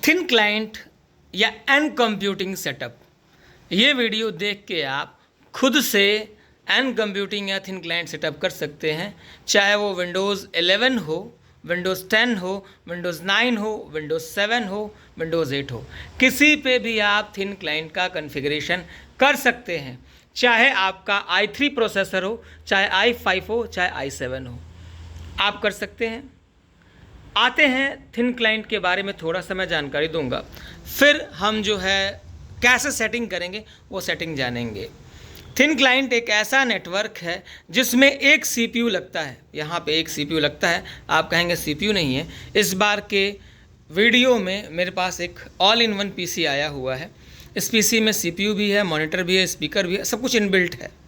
Thin client या N computing setup, ये video देख के आप खुद से एन कंप्यूटिंग या थिन क्लाइंट सेटअप कर सकते हैं, चाहे वो विंडोज़ 11 हो, विंडोज़ 10 हो, विंडोज़ 9 हो, विंडोज़ 7 हो, विंडोज़ 8 हो, किसी पे भी आप थिन क्लाइंट का कॉन्फ़िगरेशन कर सकते हैं। चाहे आपका i3 प्रोसेसर हो, चाहे i5 हो, चाहे i7 हो, आप कर सकते हैं। आते हैं थिन क्लाइंट के बारे में थोड़ा सा मैं जानकारी दूंगा, फिर हम जो है कैसे सेटिंग करेंगे वो सेटिंग जानेंगे। थिन क्लाइंट एक ऐसा नेटवर्क है जिसमें एक सीपीयू लगता है। यहाँ पे एक सीपीयू लगता है, आप कहेंगे सीपीयू नहीं है। इस बार के वीडियो में मेरे पास एक ऑल इन वन पीसी आया हुआ है। इस पीसी में सीपीयू भी है, मॉनिटर भी है, स्पीकर भी है, सब कुछ इनबिल्ट है।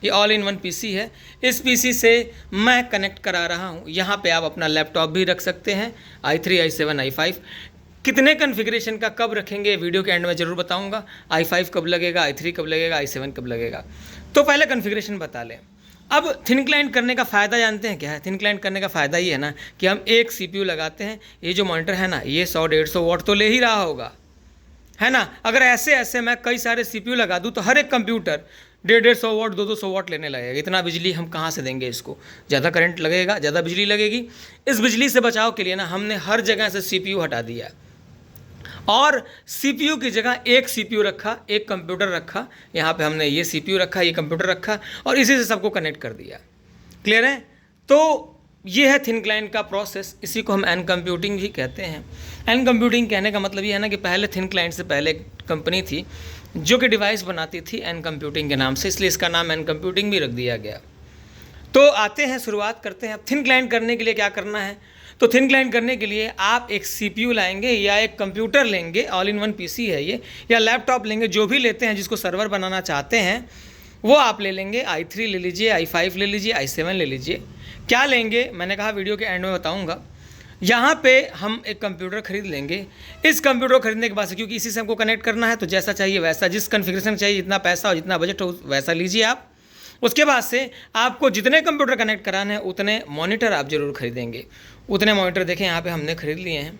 ये ऑल इन वन पीसी है। इस पीसी से मैं कनेक्ट करा रहा हूँ। यहाँ पे आप अपना लैपटॉप भी रख सकते हैं, i3, i7, i5। कितने कॉन्फ़िगरेशन का कब रखेंगे वीडियो के एंड में ज़रूर बताऊँगा। i5 कब लगेगा, i3 कब लगेगा, i7 कब लगेगा। तो पहले कॉन्फ़िगरेशन बता लें। अब थिन क्लाइंट करने का फ़ायदा जानते हैं क्या है? थिन क्लाइंट करने का फ़ायदा ये है ना कि हम एक CPU लगाते हैं। ये जो मॉनिटर है ना, ये 100-150 वाट तो ले ही रहा होगा, है ना। अगर ऐसे मैं कई सारे CPU लगा दूँ तो हर एक कंप्यूटर 150-100 वाट, 200 वाट लेने लगेगा। इतना बिजली हम कहाँ से देंगे इसको? ज़्यादा करंट लगेगा, ज़्यादा बिजली लगेगी। इस बिजली से बचाव के लिए ना हमने हर जगह से CPU हटा दिया और CPU की जगह एक CPU रखा, एक कंप्यूटर रखा। यहाँ पे हमने ये CPU रखा, ये कंप्यूटर रखा और इसी से सबको कनेक्ट कर दिया। क्लियर है? तो ये है थिन क्लाइंट का प्रोसेस। इसी को हम एन कंप्यूटिंग भी कहते हैं। एन कंप्यूटिंग कहने का मतलब ये है ना कि पहले थिन क्लाइंट से पहले एक कंपनी थी जो कि डिवाइस बनाती थी एन कंप्यूटिंग के नाम से, इसलिए इसका नाम एन कंप्यूटिंग भी रख दिया गया। तो आते हैं, शुरुआत करते हैं। अब थिन क्लाइंट करने के लिए क्या करना है? तो थिन क्लाइंट करने के लिए आप एक CPU लाएंगे या एक कंप्यूटर लेंगे, ऑल इन वन पीसी है ये, या लैपटॉप लेंगे, जो भी लेते हैं, जिसको सर्वर बनाना चाहते हैं वो आप ले लेंगे। i3 ले लीजिए, i5 ले लीजिए, i7 ले लीजिए। क्या लेंगे मैंने कहा वीडियो के एंड में बताऊंगा। यहाँ पे हम एक कंप्यूटर खरीद लेंगे। इस कंप्यूटर को खरीदने के बाद से, क्योंकि इसी से हमको कनेक्ट करना है, तो जैसा चाहिए वैसा, जिस कॉन्फ़िगरेशन चाहिए, जितना पैसा हो, जितना बजट हो, वैसा लीजिए आप। उसके बाद से आपको जितने कंप्यूटर कनेक्ट कराने हैं उतने मॉनिटर आप ज़रूर खरीदेंगे। उतने मॉनिटर देखें यहाँ पे हमने खरीद लिए हैं।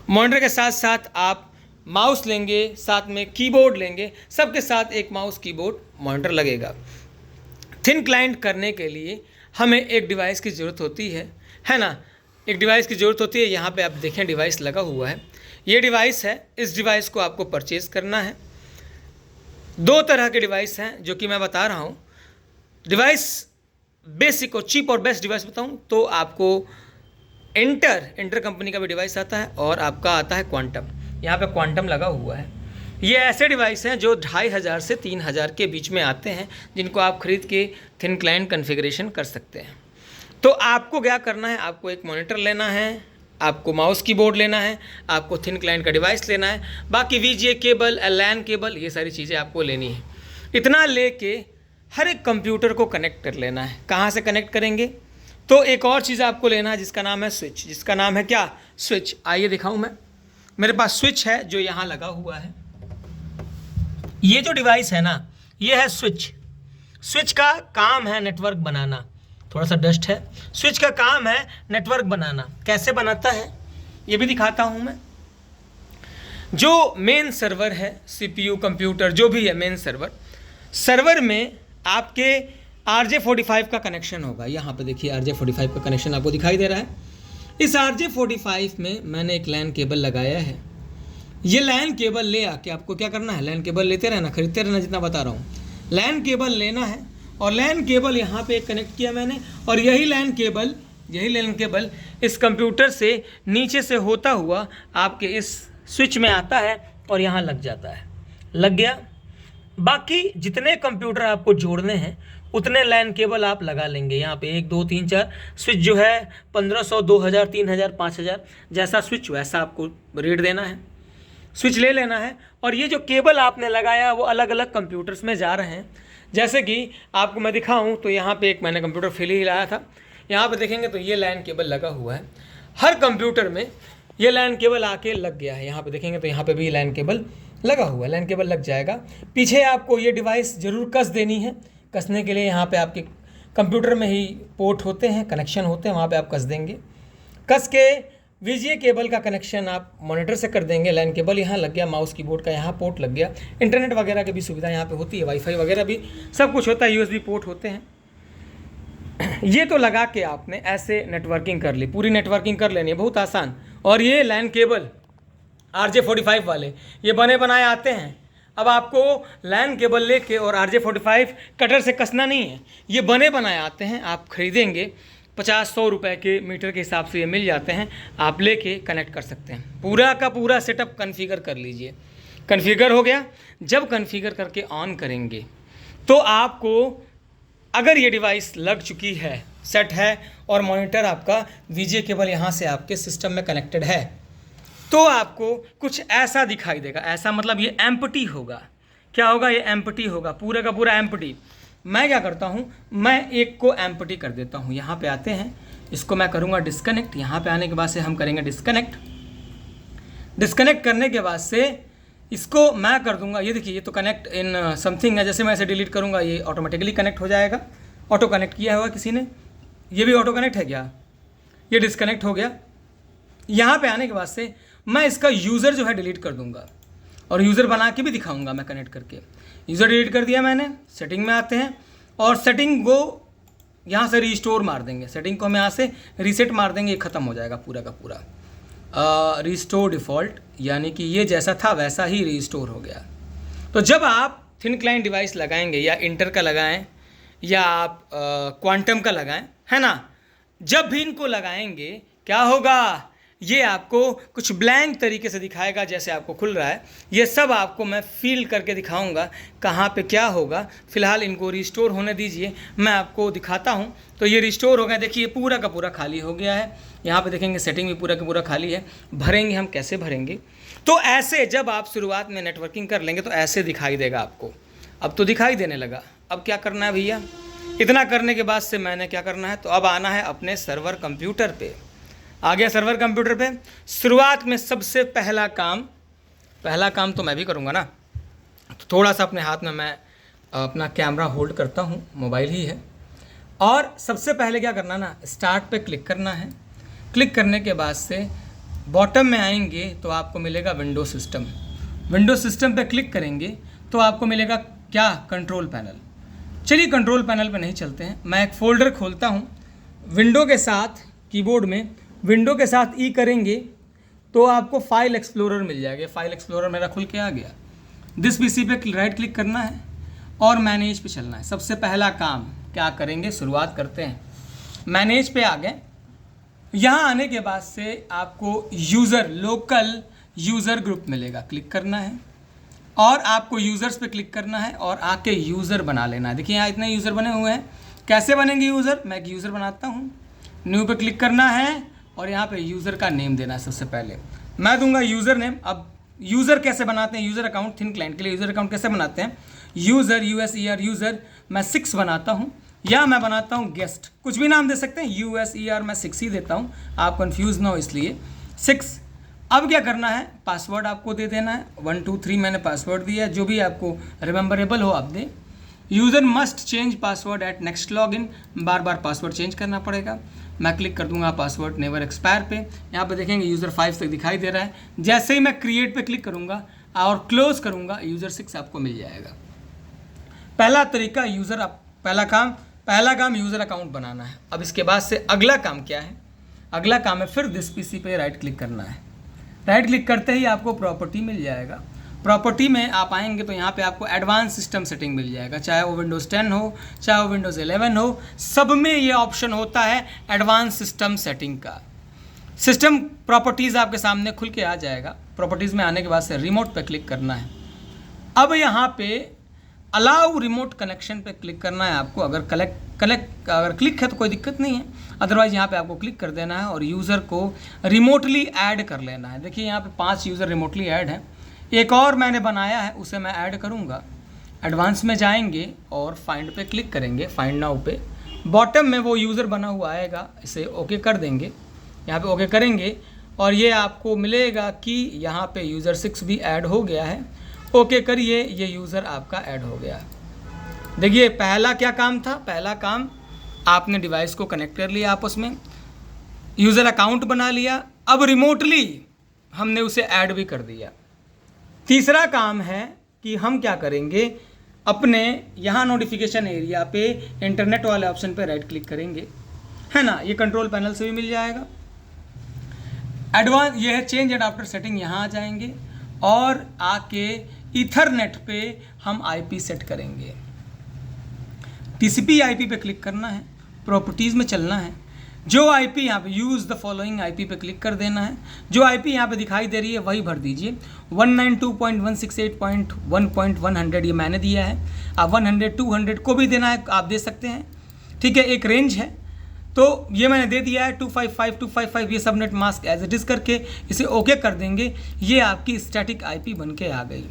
मॉनिटर के साथ साथ आप माउस लेंगे, साथ में कीबोर्ड लेंगे, सबके साथ एक माउस, कीबोर्ड, मॉनिटर लगेगा। थिन क्लाइंट करने के लिए हमें एक डिवाइस की ज़रूरत होती है ना। एक डिवाइस की ज़रूरत होती है। यहाँ पे आप देखें डिवाइस लगा हुआ है, ये डिवाइस है। इस डिवाइस को आपको परचेज़ करना है। दो तरह के डिवाइस हैं जो कि मैं बता रहा हूँ। डिवाइस बेसिक और चीप और बेस्ट डिवाइस बताऊँ तो आपको इंटर कंपनी का भी डिवाइस आता है और आपका आता है क्वांटम। यहाँ पे क्वांटम लगा हुआ है। ये ऐसे डिवाइस हैं जो 2500 से 3000 के बीच में आते हैं, जिनको आप खरीद के थिन क्लाइंट कॉन्फ़िगरेशन कर सकते हैं। तो आपको क्या करना है? आपको एक मॉनिटर लेना है, आपको माउस कीबोर्ड लेना है, आपको थिन क्लाइंट का डिवाइस लेना है, बाकी VGA केबल, LAN केबल, ये सारी चीज़ें आपको लेनी है। इतना लेके हर एक कंप्यूटर को कनेक्ट कर लेना है। कहाँ से कनेक्ट करेंगे? तो एक और चीज़ आपको लेना है जिसका नाम है स्विच। जिसका नाम है क्या? स्विच। आइए दिखाऊँ मैं। मेरे पास स्विच है जो यहाँ लगा हुआ है। ये जो डिवाइस है ना, ये है स्विच। स्विच का काम है नेटवर्क बनाना। थोड़ा सा डस्ट है। स्विच का काम है नेटवर्क बनाना। कैसे बनाता है ये भी दिखाता हूँ मैं। जो मेन सर्वर है, CPU, कंप्यूटर, जो भी है मेन सर्वर में आपके RJ45 का कनेक्शन होगा। यहाँ पे देखिए RJ45 का कनेक्शन आपको दिखाई दे रहा है। इस RJ45 में मैंने एक LAN केबल लगाया है। ये LAN केबल ले आके आपको क्या करना है? LAN केबल लेते रहना, खरीदते रहना, जितना बता रहा हूँ। LAN केबल लेना है और LAN केबल यहाँ पे कनेक्ट किया मैंने, और यही LAN केबल इस कंप्यूटर से नीचे से होता हुआ आपके इस स्विच में आता है और यहाँ लग जाता है। लग गया। बाकी जितने कंप्यूटर आपको जोड़ने हैं उतने LAN केबल आप लगा लेंगे। यहाँ पे 1 2 3 4 स्विच जो है 1500, 2000, 3000, 5000, जैसा स्विच वैसा आपको रेट देना है। स्विच ले लेना है और ये जो केबल आपने लगाया वो अलग अलग कंप्यूटर्स में जा रहे हैं। जैसे कि आपको मैं दिखाऊं तो यहाँ पे एक मैंने कंप्यूटर फिल ही लाया था। यहाँ पे देखेंगे तो ये LAN केबल लगा हुआ है। हर कंप्यूटर में ये LAN केबल आके लग गया है। यहाँ पे देखेंगे तो यहाँ पे भी LAN केबल लगा हुआ है। LAN केबल लग जाएगा। पीछे आपको ये डिवाइस ज़रूर कस देनी है। कसने के लिए यहाँ पे आपके कंप्यूटर में ही पोर्ट होते हैं, कनेक्शन होते हैं, वहाँ पे आप कस देंगे। कस के VGA केबल का कनेक्शन आप मॉनिटर से कर देंगे। लैन केबल यहाँ लग गया, माउस कीबोर्ड का यहाँ पोर्ट लग गया, इंटरनेट वगैरह की भी सुविधा यहाँ पे होती है, वाईफाई वगैरह भी सब कुछ होता है, USB पोर्ट होते हैं। ये तो लगा के आपने ऐसे नेटवर्किंग कर ली, पूरी नेटवर्किंग कर लेनी है, बहुत आसान। और ये लैन केबल RJ45 वाले ये बने बनाए आते हैं। अब आपको लैन केबल लेके और RJ45 कटर से कसना नहीं है, ये बने बनाए आते हैं। आप खरीदेंगे 50-100 रुपए के मीटर के हिसाब से ये मिल जाते हैं, आप लेके कनेक्ट कर सकते हैं। पूरा का पूरा सेटअप कन्फिगर कर लीजिए। कन्फिगर हो गया, जब कन्फिगर करके ऑन करेंगे तो आपको, अगर ये डिवाइस लग चुकी है, सेट है और मॉनिटर आपका VGA केबल यहाँ से आपके सिस्टम में कनेक्टेड है, तो आपको कुछ ऐसा दिखाई देगा। ऐसा मतलब ये एम्प्टी होगा। क्या होगा? ये एम्प्टी होगा, पूरा का पूरा एम्प्टी। मैं क्या करता हूँ, मैं एक को एम्प्टी कर देता हूँ। यहाँ पे आते हैं, इसको मैं करूँगा डिस्कनेक्ट। यहाँ पे आने के बाद से हम करेंगे डिस्कनेक्ट। डिस्कनेक्ट करने के बाद से इसको मैं कर दूंगा, ये देखिए ये तो कनेक्ट इन समथिंग है। जैसे मैं इसे डिलीट करूँगा ये ऑटोमेटिकली कनेक्ट हो जाएगा। ऑटो कनेक्ट किया हुआ किसी ने, ये भी ऑटो कनेक्ट है क्या? ये डिस्कनेक्ट हो गया। यहाँ पे आने के बाद से मैं इसका यूज़र जो है डिलीट कर दूंगा और यूज़र बना के भी दिखाऊंगा मैं कनेक्ट करके। यूज़र डिलीट कर दिया मैंने। सेटिंग में आते हैं और सेटिंग को यहाँ से रिस्टोर मार देंगे। सेटिंग को हम यहाँ से रीसेट मार देंगे, ये ख़त्म हो जाएगा पूरा का पूरा। रिस्टोर डिफ़ॉल्ट, यानी कि ये जैसा था वैसा ही रिस्टोर हो गया। तो जब आप थिन क्लाइंट डिवाइस लगाएंगे, या इंटर का लगाएं या आप क्वांटम का लगाएं, है ना, जब भी इनको लगाएंगे क्या होगा, ये आपको कुछ ब्लैंक तरीके से दिखाएगा जैसे आपको खुल रहा है। ये सब आपको मैं फील करके दिखाऊंगा कहाँ पे क्या होगा। फिलहाल इनको रिस्टोर होने दीजिए, मैं आपको दिखाता हूँ। तो ये रिस्टोर हो गया, देखिए पूरा का पूरा खाली हो गया है। यहाँ पे देखेंगे सेटिंग भी पूरा का पूरा खाली है। भरेंगे हम, कैसे भरेंगे? तो ऐसे जब आप शुरुआत में नेटवर्किंग कर लेंगे तो ऐसे दिखाई देगा आपको। अब तो दिखाई देने लगा। अब क्या करना है भैया? इतना करने के बाद से मैंने क्या करना है, तो अब आना है अपने सर्वर कंप्यूटर पे। आ गया सर्वर कंप्यूटर पे। शुरुआत में सबसे पहला काम तो मैं भी करूँगा ना, तो थोड़ा सा अपने हाथ में मैं अपना कैमरा होल्ड करता हूँ, मोबाइल ही है। और सबसे पहले क्या करना ना, स्टार्ट पे क्लिक करना है। क्लिक करने के बाद से बॉटम में आएंगे तो आपको मिलेगा विंडो सिस्टम। विंडो सिस्टम पे क्लिक करेंगे तो आपको मिलेगा क्या, कंट्रोल पैनल। चलिए कंट्रोल पैनल पे नहीं चलते हैं, मैं एक फ़ोल्डर खोलता हूँ। विंडो के साथ कीबोर्ड में विंडो के साथ ई करेंगे तो आपको फाइल एक्सप्लोरर मिल जाएगा। फाइल एक्सप्लोरर मेरा खुल के आ गया। दिस पीसी पे राइट क्लिक करना है और मैनेज पे चलना है। सबसे पहला काम क्या करेंगे, शुरुआत करते हैं। मैनेज पे आ गए। यहाँ आने के बाद से आपको यूज़र, लोकल यूज़र ग्रुप मिलेगा, क्लिक करना है और आपको यूज़र्स पे क्लिक करना है और आके यूज़र बना लेना है। देखिए यहाँ इतने यूज़र बने हुए हैं। कैसे बनेंगे यूज़र? मैं एक यूज़र बनाता हूँ। न्यू पे क्लिक करना है और यहाँ पे यूज़र का नेम देना है। सबसे पहले मैं दूंगा यूज़र नेम। अब यूज़र कैसे बनाते हैं, यूज़र अकाउंट थिन क्लाइंट के लिए यूज़र अकाउंट कैसे बनाते हैं, यूज़र USER यूज़र मैं 6 बनाता हूँ, या मैं बनाता हूँ गेस्ट, कुछ भी नाम दे सकते हैं। USER मैं 6 ही देता हूँ, आप कंफ्यूज ना हो इसलिए 6। अब क्या करना है, पासवर्ड आपको दे देना है। 1 2 3 मैंने पासवर्ड दिया है, जो भी आपको रिमेंबरेबल हो आप दें। User must change password at next login, बार बार पासवर्ड चेंज करना पड़ेगा। मैं क्लिक कर दूंगा पासवर्ड नेवर एक्सपायर पे। यहाँ पे देखेंगे यूज़र 5 तक दिखाई दे रहा है। जैसे ही मैं क्रिएट पे क्लिक करूँगा और क्लोज करूँगा, यूज़र 6 आपको मिल जाएगा। पहला तरीका यूज़र, पहला काम यूज़र अकाउंट बनाना है। अब इसके बाद से अगला काम क्या है, अगला काम है फिर दिस पीसी पे राइट क्लिक करना है। राइट क्लिक करते ही आपको प्रॉपर्टी मिल जाएगा। प्रॉपर्टी में आप आएंगे तो यहाँ पे आपको एडवांस सिस्टम सेटिंग मिल जाएगा, चाहे वो विंडोज़ 10 हो चाहे वो विंडोज़ 11 हो, सब में ये ऑप्शन होता है एडवांस सिस्टम सेटिंग का। सिस्टम प्रॉपर्टीज़ आपके सामने खुल के आ जाएगा। प्रॉपर्टीज़ में आने के बाद से रिमोट पे क्लिक करना है। अब यहाँ पे अलाउ रिमोट कनेक्शन पे क्लिक करना है आपको। अगर क्लिक है तो कोई दिक्कत नहीं है, अदरवाइज यहाँ पे आपको क्लिक कर देना है और यूज़र को रिमोटली ऐड कर लेना है। देखिए यहाँ पे 5 यूज़र रिमोटली ऐड हैं। एक और मैंने बनाया है, उसे मैं ऐड करूँगा। एडवांस में जाएंगे और फाइंड पे क्लिक करेंगे, फाइंड नाउ पे। बॉटम में वो यूज़र बना हुआ आएगा, इसे ओके कर देंगे। यहाँ पे ओके करेंगे और ये आपको मिलेगा कि यहाँ पे यूज़र 6 भी ऐड हो गया है। ओके करिए, ये यूज़र आपका ऐड हो गया। देखिए पहला क्या काम था, पहला काम आपने डिवाइस को कनेक्ट कर लिया आपस में, यूज़र अकाउंट बना लिया, अब रिमोटली हमने उसे ऐड भी कर दिया। तीसरा काम है कि हम क्या करेंगे, अपने यहाँ नोटिफिकेशन एरिया पे इंटरनेट वाले ऑप्शन पे राइट क्लिक करेंगे, है ना, ये कंट्रोल पैनल से भी मिल जाएगा। एडवांस ये है चेंज एडाप्टर सेटिंग, यहाँ आ जाएंगे और आके ईथरनेट पे हम आईपी सेट करेंगे। टीसीपी आईपी पे क्लिक करना है, प्रॉपर्टीज़ में चलना है, जो आईपी यहाँ पे यूज़ द फॉलोइंग आईपी पे क्लिक कर देना है। जो आईपी यहाँ पे दिखाई दे रही है वही भर दीजिए। 192.168.1.100 ये मैंने दिया है, आप 100 200 को भी देना है आप दे सकते हैं, ठीक है, एक रेंज है। तो ये मैंने दे दिया है 255 ये subnet mask as it is करके इसे ओके कर देंगे। ये आपकी स्टैटिक आईपी बन के आ गई।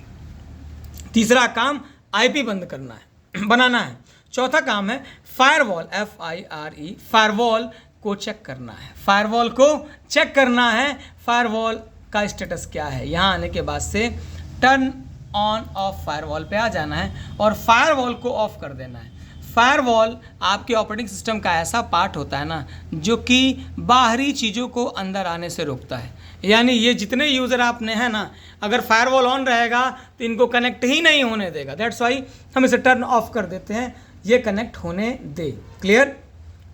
तीसरा काम आईपी बंद करना है, बनाना है। चौथा काम है फायरवॉल, FIRE, फायरवॉल को चेक करना है। फायरवॉल को चेक करना है, फायरवॉल का स्टेटस क्या है। यहाँ आने के बाद से टर्न ऑन ऑफ फायरवॉल पे आ जाना है और फायरवॉल को ऑफ कर देना है। फायरवॉल आपके ऑपरेटिंग सिस्टम का ऐसा पार्ट होता है ना जो कि बाहरी चीज़ों को अंदर आने से रोकता है। यानी ये जितने यूज़र आपने हैं ना, अगर फायरवॉल ऑन रहेगा तो इनको कनेक्ट ही नहीं होने देगा। दैट्स वाई हम इसे टर्न ऑफ कर देते हैं, ये कनेक्ट होने दे। क्लियर,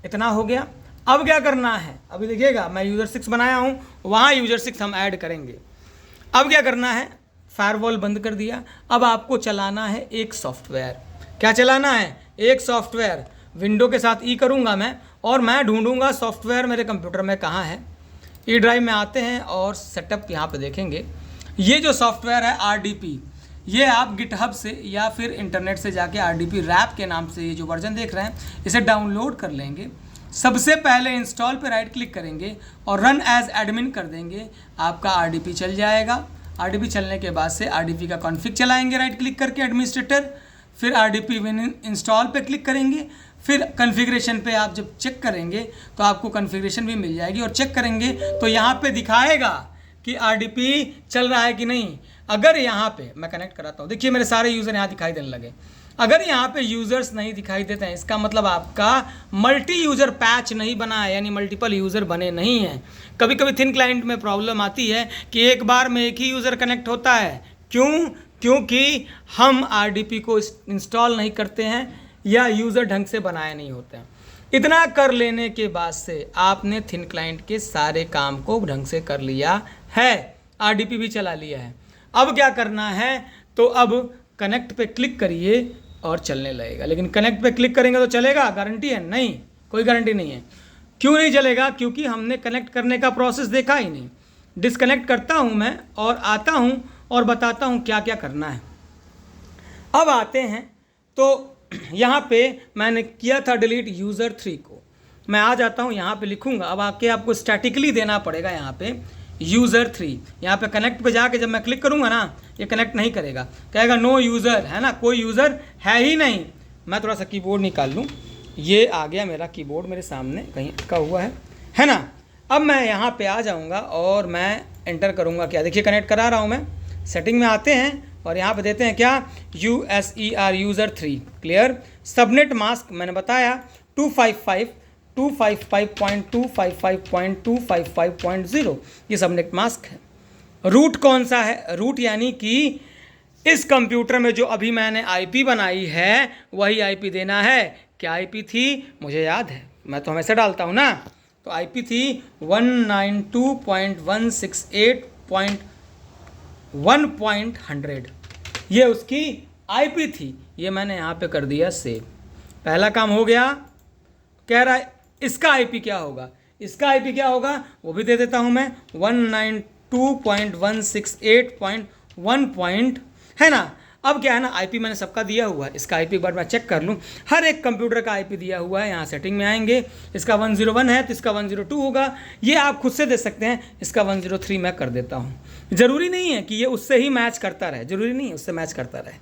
इतना हो गया। अब क्या करना है, अभी देखिएगा मैं यूज़र 6 बनाया हूँ, वहाँ यूज़र 6 हम ऐड करेंगे। अब क्या करना है, फायरवॉल बंद कर दिया। अब आपको चलाना है एक सॉफ्टवेयर। क्या चलाना है, एक सॉफ्टवेयर। विंडो के साथ ई करूँगा मैं और मैं ढूंढूंगा सॉफ्टवेयर मेरे कंप्यूटर में कहाँ है। ई ड्राइव में आते हैं और सेटअप यहाँ पे देखेंगे। ये जो सॉफ्टवेयर है RDP, ये आप गिटहब से या फिर इंटरनेट से जाके RDP रैप के नाम से ये जो वर्जन देख रहे हैं इसे डाउनलोड कर लेंगे। सबसे पहले इंस्टॉल पे राइट क्लिक करेंगे और रन एज एडमिन कर देंगे, आपका RDP चल जाएगा। RDP चलने के बाद से RDP का कॉन्फ़िग चलाएंगे राइट क्लिक करके एडमिनिस्ट्रेटर, फिर RDP विन इंस्टॉल पे क्लिक करेंगे। फिर कॉन्फ़िगरेशन पे आप जब चेक करेंगे तो आपको कॉन्फ़िगरेशन भी मिल जाएगी और चेक करेंगे तो यहाँ पे दिखाएगा कि RDP चल रहा है कि नहीं। अगर यहाँ पे मैं कनेक्ट कराता हूँ, देखिए मेरे सारे यूज़र यहाँ दिखाई देने लगे। अगर यहाँ पे यूज़र्स नहीं दिखाई देते हैं इसका मतलब आपका मल्टी यूज़र पैच नहीं बना है, यानी मल्टीपल यूज़र बने नहीं हैं। कभी कभी थिन क्लाइंट में प्रॉब्लम आती है कि एक बार में एक ही यूज़र कनेक्ट होता है। क्यों? क्योंकि हम RDP को इंस्टॉल नहीं करते हैं या यूज़र ढंग से बनाए नहीं होते हैं। इतना कर लेने के बाद से आपने थिन क्लाइंट के सारे काम को ढंग से कर लिया है, RDP भी चला लिया है। अब क्या करना है, तो अब कनेक्ट पे क्लिक करिए और चलने लगेगा। लेकिन कनेक्ट पे क्लिक करेंगे तो चलेगा, गारंटी है? नहीं, कोई गारंटी नहीं है। क्यों नहीं चलेगा? क्योंकि हमने कनेक्ट करने का प्रोसेस देखा ही नहीं। डिस्कनेक्ट करता हूँ मैं और आता हूँ और बताता हूँ क्या क्या करना है। अब आते हैं तो यहाँ पे मैंने किया था डिलीट यूज़र 3 को, मैं आ जाता हूँ यहाँ पे लिखूँगा। अब आके आपको स्टैटिकली देना पड़ेगा यहाँ पे यूज़र 3। यहाँ पे कनेक्ट पे जाके जब मैं क्लिक करूँगा ना, ये कनेक्ट नहीं करेगा, कहेगा नो यूज़र, है ना, कोई यूज़र है ही नहीं। मैं थोड़ा सा कीबोर्ड निकाल लूँ, ये आ गया मेरा कीबोर्ड मेरे सामने, कहीं अटका हुआ है ना। अब मैं यहाँ पे आ जाऊँगा और मैं एंटर करूँगा क्या, देखिए कनेक्ट करा रहा हूँ मैं। सेटिंग में आते हैं और यहाँ पे देते हैं क्या, USER user 3। Clear. Subnet mask मैंने बताया 255.255.255.255.0 ये सबनेट मास्क है। रूट कौन सा है, रूट यानी कि इस कंप्यूटर में जो अभी मैंने IP बनाई है वही IP देना है। क्या IP थी मुझे याद है, मैं तो हमेशा डालता हूँ ना। तो IP थी 192.168.1.100, ये उसकी IP थी। ये मैंने यहाँ पे कर दिया सेव। पहला काम हो गया। कह रहा है इसका IP क्या होगा, इसका IP क्या होगा वो भी दे देता हूँ मैं, 192.168.1. है ना। अब क्या है ना, IP मैंने सबका दिया हुआ है, इसका IP एक बार मैं चेक कर लूँ। हर एक कंप्यूटर का IP दिया हुआ है। यहाँ सेटिंग में आएंगे, इसका 101 है तो इसका 102 होगा, ये आप खुद से दे सकते हैं। इसका 103 मैं कर देता हूँ। ज़रूरी नहीं है कि ये उससे ही मैच करता रहे, ज़रूरी नहीं है उससे मैच करता रहे।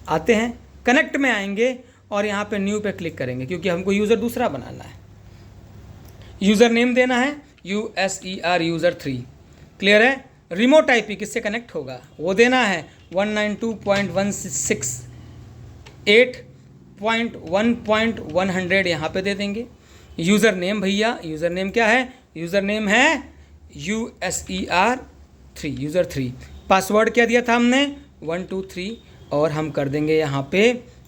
आते हैं कनेक्ट में आएंगे और यहाँ पे न्यू पे क्लिक करेंगे क्योंकि हमको यूज़र दूसरा बनाना है। यूज़र नेम देना है USER यूज़र 3। क्लियर है। रिमोट IP किससे कनेक्ट होगा वो देना है 192.168.1.100 यहाँ पे दे देंगे। यूज़र नेम भैया, यूज़र नेम क्या है, यूज़र नेम है USER3 यूज़र 3। पासवर्ड क्या दिया था हमने 1 2 3 और हम कर देंगे यहाँ पे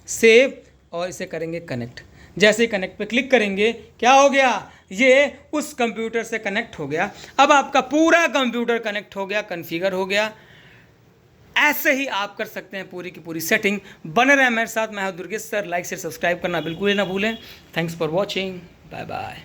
सेव और इसे करेंगे कनेक्ट। जैसे ही कनेक्ट पे क्लिक करेंगे क्या हो गया, ये उस कंप्यूटर से कनेक्ट हो गया। अब आपका पूरा कंप्यूटर कनेक्ट हो गया, कॉन्फ़िगर हो गया। ऐसे ही आप कर सकते हैं पूरी की पूरी सेटिंग। बने रहें मेरे साथ, मैं हूं दुर्गेश सर। लाइक से सब्सक्राइब करना बिल्कुल ही ना भूलें। Thanks for watching, bye bye.